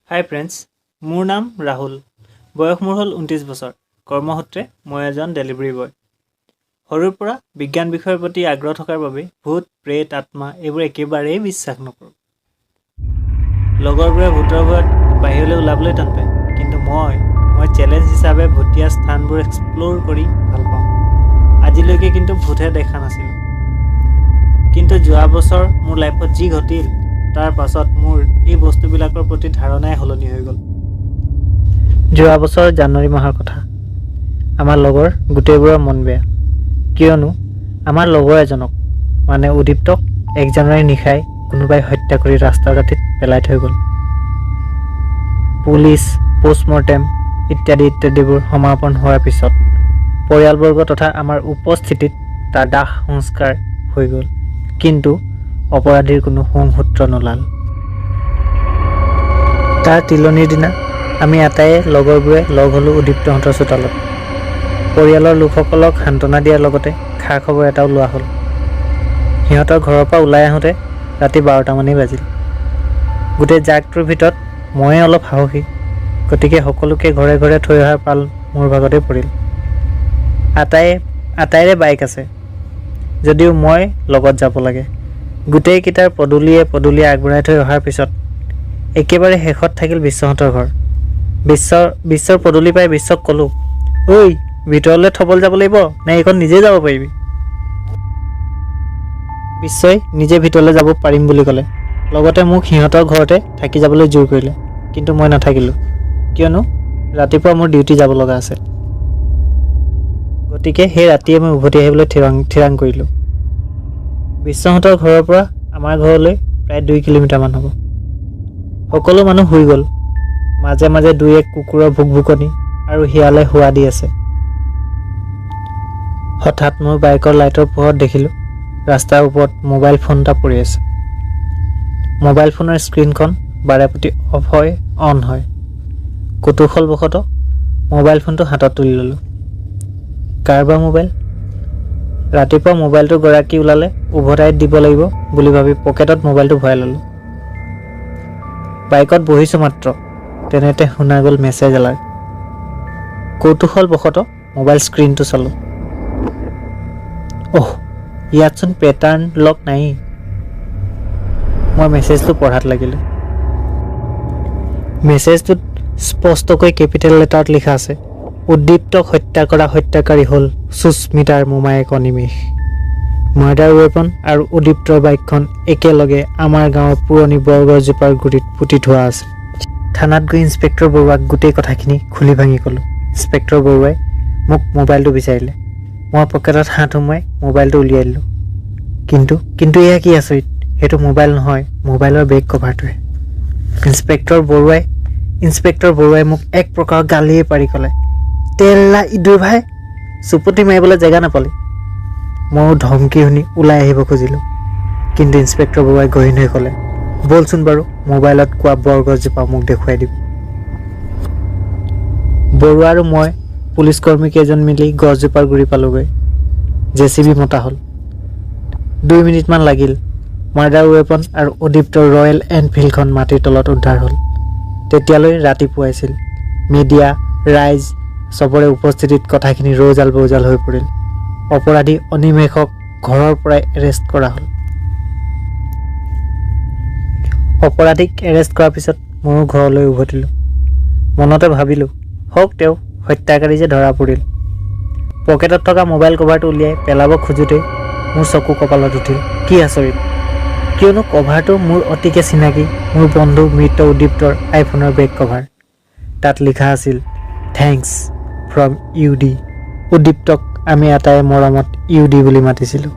হাই friends, মোৰ নাম ৰাহুল। বয়স মোৰ হ'ল 29 বছৰ। কৰ্মসূত্ৰে মই এজন ডেলিভাৰী বয়। সৰুৰ পৰা বিজ্ঞান বিষয়ৰ প্ৰতি আগ্ৰহ থকাৰ বাবে ভূত, প্ৰেত, আত্মা এইবোৰ একেবাৰেই বিশ্বাস নকৰোঁ। লগৰবোৰে ভূতৰ ভয়ত বাহিৰলৈ ওলাবলৈ টান পায়, কিন্তু মই চেলেঞ্জ হিচাপে ভুটীয়া স্থানবোৰ এক্সপ্ল'ৰ কৰি ভাল পাওঁ। আজিলৈকে কিন্তু ভূতহে দেখা নাছিলোঁ। কিন্তু যোৱা বছৰ মোৰ লাইফত যি ঘটিল তাৰ পাছত মোৰ এই বস্তুবিলাকৰ প্ৰতি ধাৰণাই সলনি হৈ গ'ল। যোৱা বছৰ জানুৱাৰী মাহৰ কথা। আমাৰ লগৰ গোটেইবোৰৰ মন বেয়া, কিয়নো আমাৰ লগৰ এজনক মানে উদীপ্তক 1 জানুৱাৰী নিশাই কোনোবাই হত্যা কৰি ৰাস্তাৰ দাঁতিত পেলাই থৈ গ'ল। পুলিচ, পোষ্টমৰ্টেম ইত্যাদিবোৰ সমাপন হোৱাৰ পিছত পৰিয়ালবৰ্গ তথা আমাৰ উপস্থিতিত তাৰ দাহ সংস্কাৰ হৈ গ'ল, কিন্তু অপৰাধীৰ কোনো সংসূত্ৰ নোলাল। তাৰ তিলনিৰ দিনা আমি আটাইয়ে লগৰবোৰে লগ হ'লোঁ উদীপ্তহঁতৰ চোতালত। পৰিয়ালৰ লোকসকলক সান্তনা দিয়াৰ লগতে খা খবৰ এটাও লোৱা হ'ল। সিহঁতৰ ঘৰৰ পৰা ওলাই আহোঁতে ৰাতি 12টা মানেই বাজিল। গোটেই জাকটোৰ ভিতৰত ময়ে অলপ সাহসী, গতিকে সকলোকে ঘৰে ঘৰে থৈ অহাৰ পাল মোৰ ভাগতে পৰিল। আটাইৰে বাইক আছে, যদিও মই লগত যাব লাগে। গোটেইকেইটাৰ পদূলিয়ে আগবঢ়াই থৈ অহাৰ পিছত একেবাৰে শেষত থাকিল বিশ্বহঁতৰ ঘৰ। বিশ্বৰ পদূলি পাই বিশ্বক ক'লোঁ, ঐ ভিতৰলৈ থবলৈ যাব লাগিব নে এইখন নিজেই যাব পাৰিবি? বিশ্বই নিজে ভিতৰলৈ যাব পাৰিম বুলি ক'লে, লগতে মোক সিহঁতৰ ঘৰতে থাকি যাবলৈ জোৰ কৰিলে, কিন্তু মই নাথাকিলোঁ, কিয়নো ৰাতিপুৱা মোৰ ডিউটি যাব লগা আছে। গতিকে সেই ৰাতিয়ে মই উভতি আহিবলৈ থিৰাং কৰিলোঁ। বিশ্বহঁতৰ ঘৰৰ পৰা আমাৰ ঘৰলৈ প্ৰায় 2 কিলোমিটাৰমান হ'ব। সকলো মানুহ শুই গ'ল। মাজে মাজে 2-1 কুকুৰৰ ভুকভুকনি আৰু শিয়ালে হোৱা দি আছে। হঠাৎ মই বাইকৰ লাইটৰ পোহৰত দেখিলোঁ ৰাস্তাৰ ওপৰত মোবাইল ফোন এটা পৰি আছে। মোবাইল ফোনৰ স্ক্ৰীণখন বাৰেপতি অফ হয় অন হয়। কৌতূহলবশতঃ মোবাইল ফোনটো হাতত তুলি ল'লোঁ। কাৰোবাৰ মোবাইল? ৰাতিপুৱা মোবাইলটো গৰাকী ওলালে উভতাই দিব লাগিব বুলি ভাবি পকেটত মোবাইলটো ভৰাই ল'লোঁ। বাইকত বহিছোঁ মাত্ৰ তেনেতে শুনা গ'ল মেছেজ এলাৰ্ট। কৌতূহলবশতঃ মোবাইল স্ক্ৰীণটো চালোঁ। ইয়াতচোন পেটাৰ্ণ লক নাই। মই মেছেজটো পঢ়াত লাগিলোঁ। মেছেজটোত স্পষ্টকৈ কেপিটেল লেটাৰত লিখা আছে, উদ্দীপ্তক হত্যা কৰা হত্যাকাৰী হ'ল সুস্মিতাৰ মোমায়েক অনিমেষ। মাৰ্ডাৰ ৱেপন আৰু উদ্দীপ্তৰ বাইকখন একেলগে আমাৰ গাঁৱৰ পুৰণি বৰগছজোপাৰ গুৰিত পুতি থোৱা আছে। থানাত গৈ ইন্সপেক্টৰ বৰুৱাক গোটেই কথাখিনি খুলি ভাঙি ক'লোঁ। ইন্সপেক্টৰ বৰুৱাই মোক মোবাইলটো বিচাৰিলে। মই পকেটত হাত সোমোৱাই মোবাইলটো উলিয়াই দিলোঁ। কিন্তু এয়া কি আচৰিত, সেইটো মোবাইল নহয়, মোবাইলৰ বেক কভাৰটোৱে। ইন্সপেক্টৰ বৰুৱাই মোক এক প্ৰকাৰ গালিয়ে পাৰি ক'লে, তেল্লা ইদুৰ ভাই, চুপতি মাৰিবলৈ জেগা নাপালি। ময়ো ধমকি শুনি ওলাই আহিব খুজিলোঁ, কিন্তু ইন্সপেক্টৰ বৰুৱাই গহীন হৈ ক'লে, ব'লচোন বাৰু মোবাইলত কোৱা বৰগছজোপা মোক দেখুৱাই দিবি। বৰুৱা আৰু মই পুলিচ কৰ্মী কেইজন মিলি গছজোপাৰ গুৰি পালোগৈ। JCB মতা হ'ল। 2 মিনিটমান লাগিল। মাৰ্ডাৰ ৱেপন আৰু উদ্দীপ্তৰ ৰয়েল এনফিল্ডখন মাটিৰ তলত উদ্ধাৰ হ'ল। তেতিয়ালৈ ৰাতিপুৱাইছিল। মিডিয়া, ৰাইজ চবৰে উপস্থিতিত কথাখিনি ৰৌজাল বৌজাল হৈ পৰিল। অপৰাধী অনিমেষক ঘৰৰ পৰাই এৰেষ্ট কৰা হ'ল। অপৰাধীক এৰেষ্ট কৰাৰ পিছত ময়ো ঘৰলৈ উভতিলোঁ। মনতে ভাবিলোঁ, হওক তেওঁ হত্যাকাৰী যে ধৰা পৰিল। পকেটত থকা মোবাইল কভাৰটো উলিয়াই পেলাব খোজোঁতেই মোৰ চকু কপালত উঠিল। কি আচৰিত, কিয়নো কভাৰটো মোৰ অতিকে চিনাকি মোৰ বন্ধু মৃত উদ্দীপ্তৰ আইফোনৰ বেক কভাৰ। তাত লিখা আছিল, থেংকছ ফ্ৰম UD। উদ্দীপ্তক আমি আটাইয়ে মৰমত UD বুলি মাতিছিলোঁ।